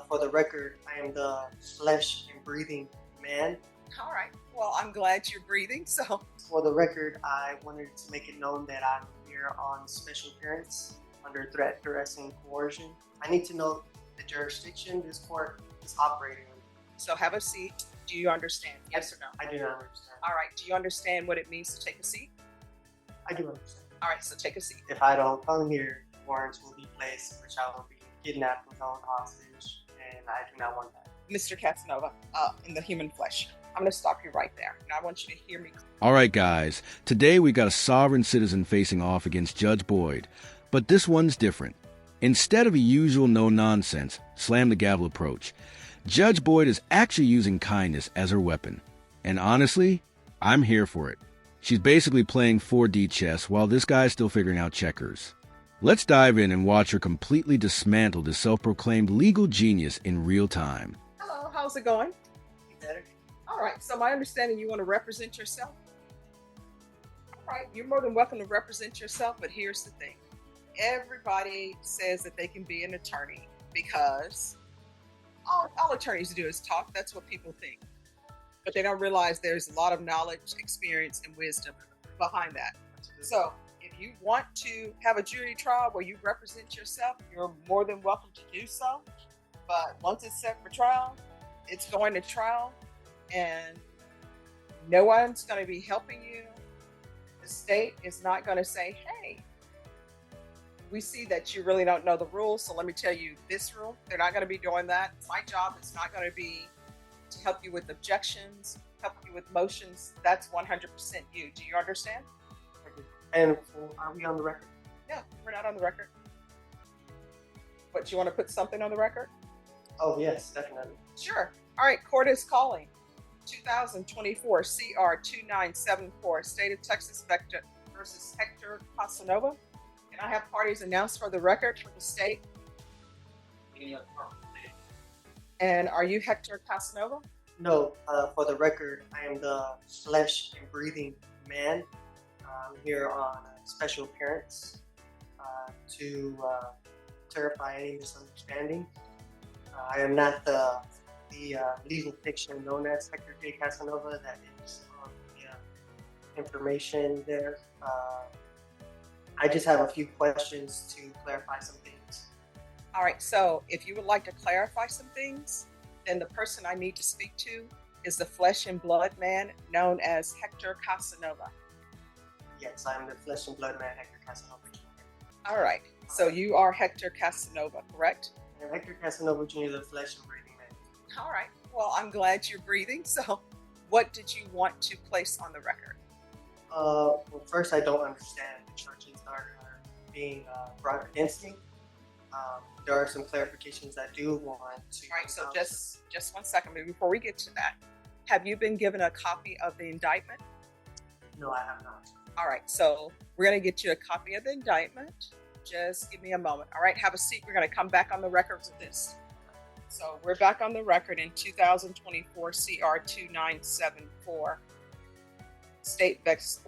For the record, I am the flesh and breathing man. All right. Well, I'm glad you're breathing. So, For the record, I wanted to make it known that I'm here on special appearance under threat, duress, and coercion. I need to know the jurisdiction this court is operating in. so have a seat. Do you understand? Yes or no? I do not understand. All right. Do you understand what it means to take a seat? I do understand. All right. So take a seat. If I don't come here, warrants will be placed, which I will be kidnapped and held hostage, and I do not want that. Mr. Casanova, in the human flesh. I'm going to stop you right there. And I want you to hear me. All right, guys. Today we got a sovereign citizen facing off against Judge Boyd. But this one's different. Instead of a usual no-nonsense, slam-the-gavel approach, Judge Boyd is actually using kindness as her weapon. And honestly, I'm here for it. She's basically playing 4D chess while this guy's still figuring out checkers. Let's dive in and watch her completely dismantle the self-proclaimed legal genius in real time. Hello. How's it going? Better? All right. So my understanding, you want to represent yourself? All right. You're more than welcome to represent yourself. But here's the thing. Everybody says that they can be an attorney because all attorneys do is talk. That's what people think. But they don't realize there's a lot of knowledge, experience, and wisdom behind that. So if you want to have a jury trial where you represent yourself, you're more than welcome to do so. But once it's set for trial, it's going to trial, and no one's going to be helping you. The state is not going to say, hey, we see that you really don't know the rules, so let me tell you this rule. They're not going to be doing that. My job is not going to be to help you with objections, help you with motions. That's 100% you. Do you understand? And are we on the record? Yeah, we're not on the record. But you want to put something on the record? Oh, yes, definitely. Sure. All right, court is calling. 2024 CR 2974, State of Texas Vector versus Hector Casanova. Can I have parties announced for the record for the state? And are you Hector Casanova? No, for the record, I am the flesh and breathing man. I'm here on a special appearance to clarify any misunderstanding. I am not the legal fiction known as Hector J. Casanova that is on the information there. I just have a few questions to clarify some things. All right, so if you would like to clarify some things, then the person I need to speak to is the flesh and blood man known as Hector Casanova. Yes, I'm the flesh and blood man, Hector Casanova Jr. All right, so you are Hector Casanova, correct? I'm Hector Casanova Jr., the flesh and breathing man. All right, well, I'm glad you're breathing. So what did you want to place on the record? Well, first, I don't understand the charges that are being brought against me. There are some clarifications I do want to. All right, so just 1 second before we get to that. Have you been given a copy of the indictment? No, I have not. All right, so we're going to get you a copy of the indictment. Just give me a moment. All right, have a seat. We're going to come back on the record with this. So we're back on the record in 2024 CR 2974, State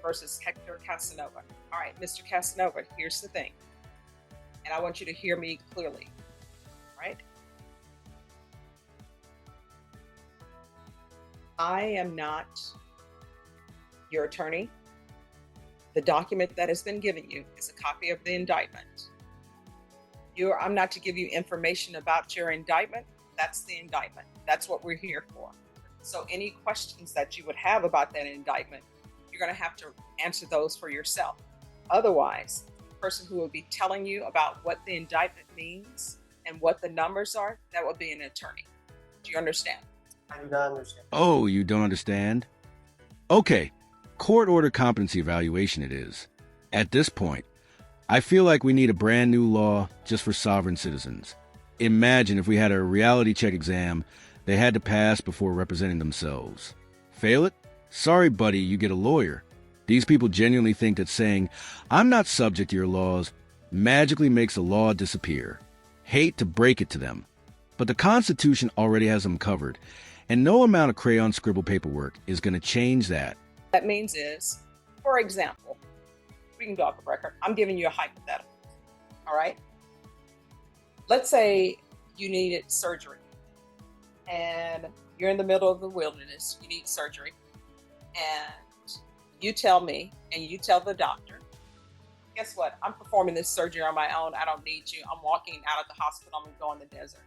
versus Hector Casanova. All right, Mr. Casanova, here's the thing. And I want you to hear me clearly, right? I am not your attorney. The document that has been given you is a copy of the indictment. I'm not to give you information about your indictment. That's the indictment. That's what we're here for. So any questions that you would have about that indictment, you're going to have to answer those for yourself. Otherwise, the person who will be telling you about what the indictment means and what the numbers are, that would be an attorney. Do you understand? I do not understand. Oh, you don't understand? Okay, court order competency evaluation it is. At this point, I feel like we need a brand new law just for sovereign citizens. Imagine if we had a reality check exam they had to pass before representing themselves. Fail it? Sorry, buddy, you get a lawyer. These people genuinely think that saying, I'm not subject to your laws, magically makes the law disappear. Hate to break it to them. But the Constitution already has them covered, and no amount of crayon scribble paperwork is going to change that. That means is, for example, we can go off the record. I'm giving you a hypothetical, all right? Let's say you needed surgery and you're in the middle of the wilderness, you need surgery, and you tell me and you tell the doctor, guess what? I'm performing this surgery on my own. I don't need you. I'm walking out of the hospital. I'm going to go in the desert.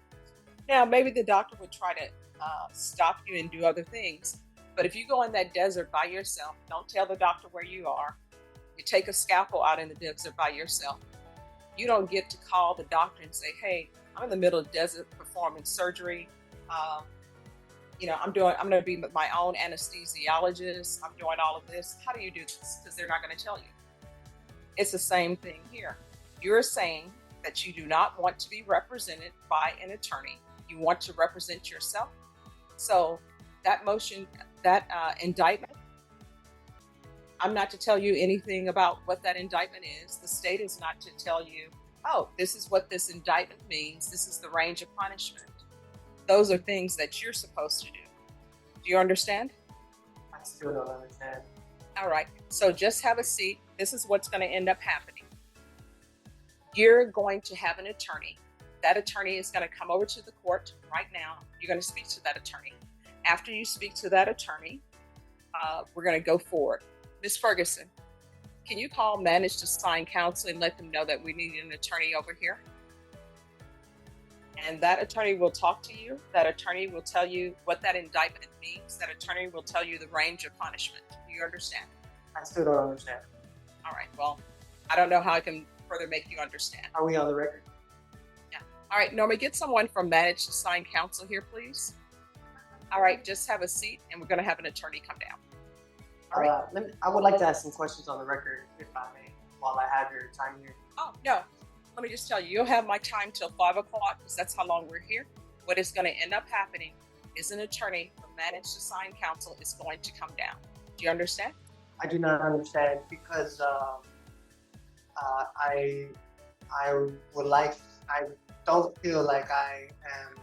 Now, maybe the doctor would try to stop you and do other things. But if you go in that desert by yourself, don't tell the doctor where you are. You take a scalpel out in the desert by yourself. You don't get to call the doctor and say, hey, I'm in the middle of the desert performing surgery. I'm going to be my own anesthesiologist. I'm doing all of this. How do you do this? Because they're not going to tell you. It's the same thing here. You're saying that you do not want to be represented by an attorney. You want to represent yourself. So that motion, that indictment, I'm not to tell you anything about what that indictment is. The state is not to tell you, oh, this is what this indictment means. This is the range of punishment. Those are things that you're supposed to do. Do you understand? I still don't understand. All right. So just have a seat. This is what's going to end up happening. You're going to have an attorney. That attorney is going to come over to the court right now. You're going to speak to that attorney. After you speak to that attorney, we're going to go forward. Ms. Ferguson, can you call Manage to Sign Counsel and let them know that we need an attorney over here? And that attorney will talk to you. That attorney will tell you what that indictment means. That attorney will tell you the range of punishment. Do you understand? I still don't understand. All right. Well, I don't know how I can further make you understand. Are we on the record? Yeah. All right. Norma, get someone from Manage to Sign Counsel here, please. All right. Just have a seat, and we're going to have an attorney come down. All right. I would like to ask some questions on the record, if I may, while I have your time here. Oh, no. Let me just tell you, you'll have my time till 5 o'clock because that's how long we're here. What is going to end up happening is an attorney from Manage to Sign Counsel is going to come down. Do you understand? I do not understand because I don't feel like I am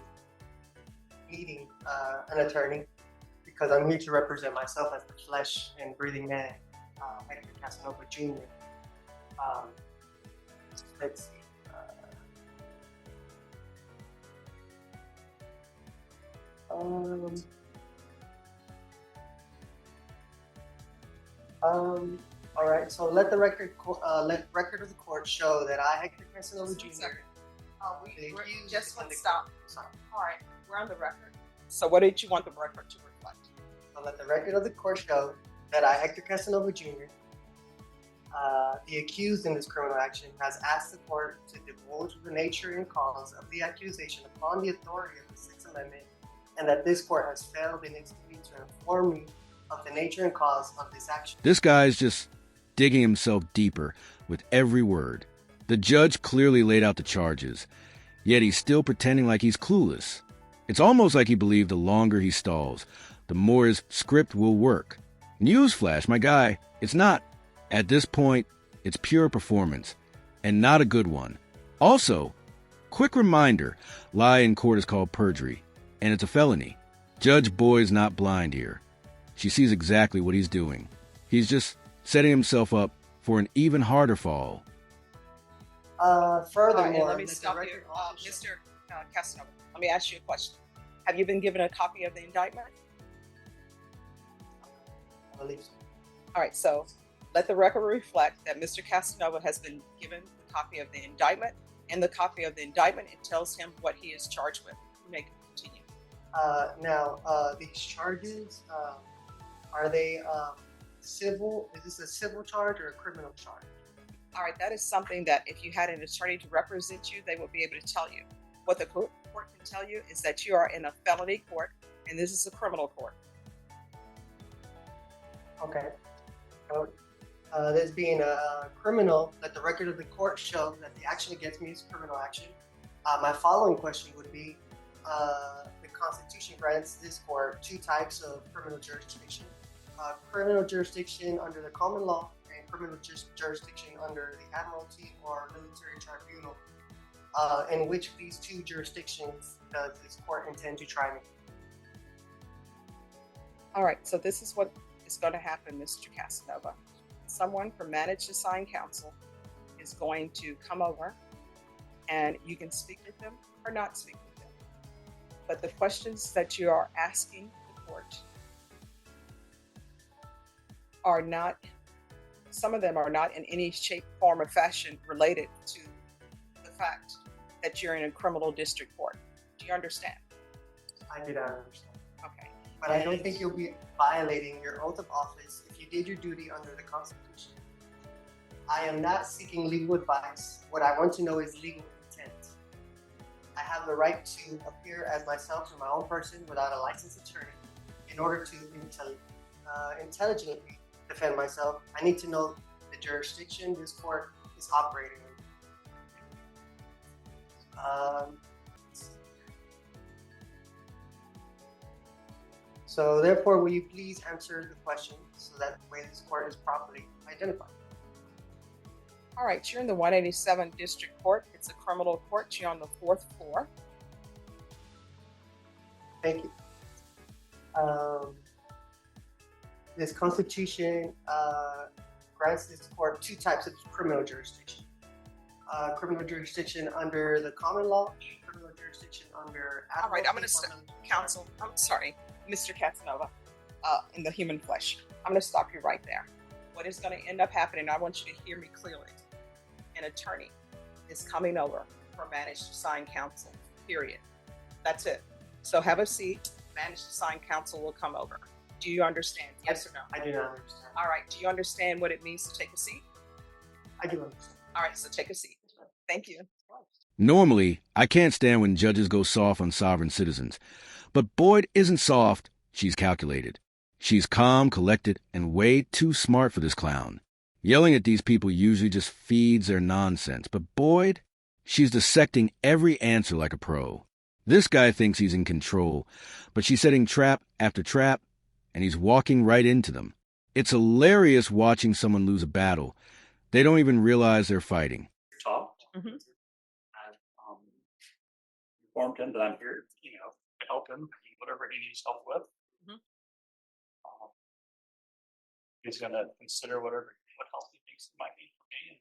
needing an attorney because I'm here to represent myself as the flesh and breathing man, Hector Casanova Jr. Let's see. All right. So let the record of the court show that I, Hector Casanova Jr. Stop. All right, we're on the record. So what did you want the record to reflect? So let the record of the court show that I, Hector Casanova Jr., the accused in this criminal action, has asked the court to divulge the nature and cause of the accusation upon the authority of the Sixth Amendment, and that this court has failed in its duty to inform me of the nature and cause of this action. This guy's just digging himself deeper with every word. The judge clearly laid out the charges, yet he's still pretending like he's clueless. It's almost like he believed the longer he stalls, the more his script will work. Newsflash, my guy, it's not. At this point, it's pure performance, and not a good one. Also, quick reminder, lie in court is called perjury, and it's a felony. Judge Boyd's not blind here. She sees exactly what he's doing. He's just setting himself up for an even harder fall. Furthermore, let me stop you. Mr. Casanova, let me ask you a question. Have you been given a copy of the indictment? I believe so. All right, so let the record reflect that Mr. Casanova has been given a copy of the indictment. In the copy of the indictment, it tells him what he is charged with. You may continue. These charges, are they civil? Is this a civil charge or a criminal charge? All right, that is something that if you had an attorney to represent you, they will be able to tell you. What the court can tell you is that you are in a felony court, and this is a criminal court. Okay. So, this being a criminal, let the record of the court show that the action against me is criminal action. My following question would be, the Constitution grants this court two types of criminal jurisdiction. Criminal jurisdiction under the common law and criminal jurisdiction under the admiralty or military tribunal. In which of these two jurisdictions does this court intend to try me? All right, so this is what is going to happen, Mr. Casanova. Someone from Manage to Sign Counsel is going to come over, and you can speak with them or not speak with them. But the questions that you are asking the court are not, some of them are not in any shape, form, or fashion related to the fact that you're in a criminal district court. Do you understand? I do not understand. Okay. But I don't think you'll be violating your oath of office if you did your duty under the Constitution. I am not seeking legal advice. What I want to know is legal intent. I have the right to appear as myself to my own person without a licensed attorney. In order to intelligently defend myself, I need to know the jurisdiction this court is operating in. So therefore, will you please answer the question so that the way this court is properly identified? All right, you're in the 187 District Court. It's a criminal court. You're on the 4th floor. Thank you. This Constitution grants this court two types of criminal jurisdiction. Criminal jurisdiction under the common law, criminal jurisdiction under... All right, I'm going to stop. Counsel, I'm sorry, Mr. Casanova, in the human flesh. I'm going to stop you right there. What is going to end up happening, I want you to hear me clearly. An attorney is coming over for managed assigned counsel, period. That's it. So have a seat. Managed assigned counsel will come over. Do you understand? Yes or no? I do not understand. All right. Do you understand what it means to take a seat? I do understand. All right. So take a seat. Thank you. Normally, I can't stand when judges go soft on sovereign citizens. But Boyd isn't soft, she's calculated. She's calm, collected, and way too smart for this clown. Yelling at these people usually just feeds their nonsense. But Boyd, she's dissecting every answer like a pro. This guy thinks he's in control, but she's setting trap after trap, and he's walking right into them. It's hilarious watching someone lose a battle. They don't even realize they're fighting. Talked. Mm-hmm. I've informed him that I'm here, to help him, whatever he needs help with. Mm-hmm. He's going to consider what help he thinks might need for me. And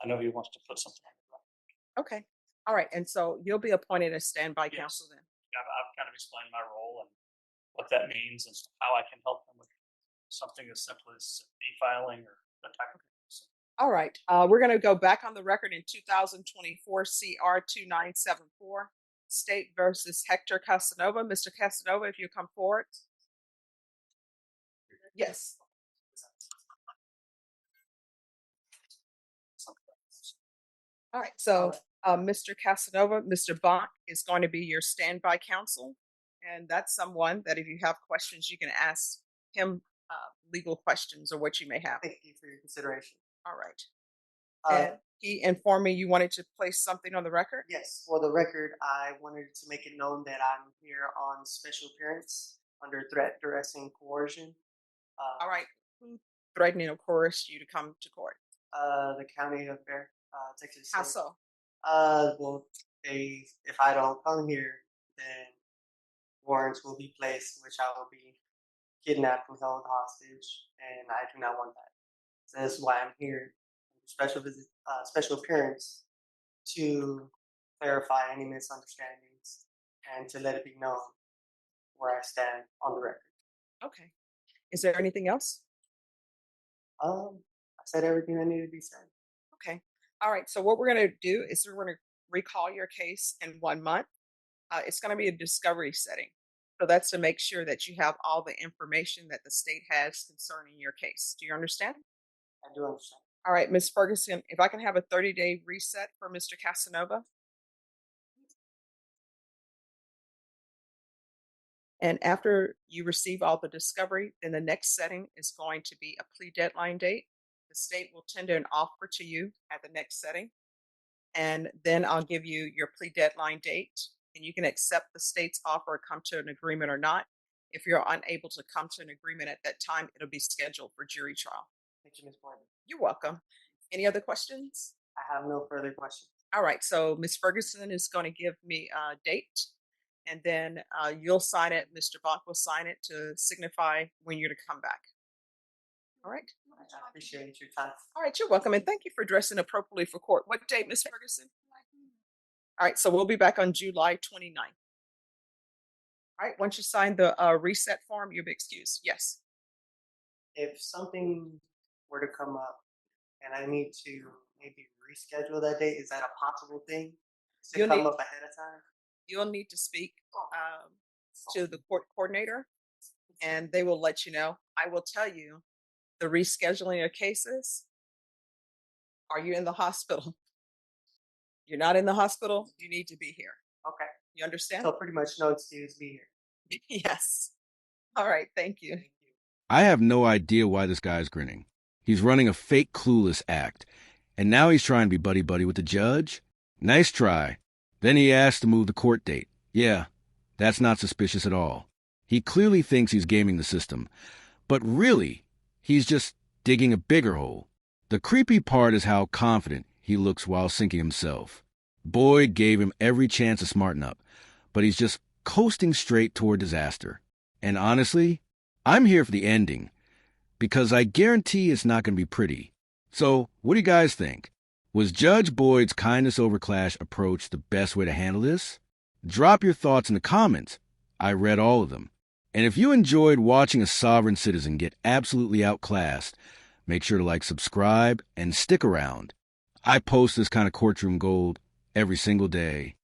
I know he wants to put something on the record. Okay. All right. And so you'll be appointed as standby counsel then. I've kind of explained my role and what that means and how I can help him with something as simple as e-filing or that type of thing. All right. We're going to go back on the record in 2024 CR 2974, State versus Hector Casanova. Mr. Casanova, if you come forward. Yes. All right. So, Mr. Casanova, Mr. Bonk is going to be your standby counsel. And that's someone that if you have questions, you can ask him legal questions or what you may have. Thank you for your consideration. All right. And he informed me you wanted to place something on the record? Yes, for the record, I wanted to make it known that I'm here on special appearance under threat, duress, and coercion. All right. Who threatened or coerced you to come to court? The county of Texas. How so? Well, if I don't come here, then warrants will be placed, which I will be kidnapped and held hostage, and I do not want that. So that's why I'm here, special appearance, to clarify any misunderstandings and to let it be known where I stand on the record. Okay. Is there anything else? I said everything that needed to be said. Okay. All right. So what we're going to do is we're going to recall your case in 1 month. It's going to be a discovery setting. So that's to make sure that you have all the information that the state has concerning your case. Do you understand? I do understand. All right, Ms. Ferguson, if I can have a 30-day reset for Mr. Casanova. And after you receive all the discovery, then the next setting is going to be a plea deadline date. The state will tender an offer to you at the next setting. And then I'll give you your plea deadline date, and you can accept the state's offer or come to an agreement or not. If you're unable to come to an agreement at that time, it'll be scheduled for jury trial. Thank you, Ms. Boyd. You're welcome. Any other questions? I have no further questions. All right. So Ms. Ferguson is going to give me a date, and then you'll sign it. Mr. Bonk will sign it to signify when you're to come back. All right. I appreciate your time. All right. You're welcome. And thank you for dressing appropriately for court. What date, Ms. Ferguson? All right. So we'll be back on July 29th. All right. Once you sign the reset form, you'll be excused. Yes. If something were to come up and I need to maybe reschedule that date, is that a possible thing to You'll come need up ahead of time? you'll need to speak to the court coordinator, and they will let you know. I will tell you the rescheduling of cases. Are you in the hospital? You're not in the hospital. You need to be here. Okay. You understand? So pretty much no excuse, be here. Yes. All right. Thank you. Thank you. I have no idea why this guy's grinning. He's running a fake clueless act, and now he's trying to be buddy-buddy with the judge? Nice try. Then he asked to move the court date. Yeah, that's not suspicious at all. He clearly thinks he's gaming the system, but really, he's just digging a bigger hole. The creepy part is how confident he looks while sinking himself. Boyd gave him every chance to smarten up, but he's just coasting straight toward disaster. And honestly, I'm here for the ending, because I guarantee it's not going to be pretty. So, what do you guys think? Was Judge Boyd's kindness over clash approach the best way to handle this? Drop your thoughts in the comments. I read all of them. And if you enjoyed watching a sovereign citizen get absolutely outclassed, make sure to subscribe, and stick around. I post this kind of courtroom gold every single day.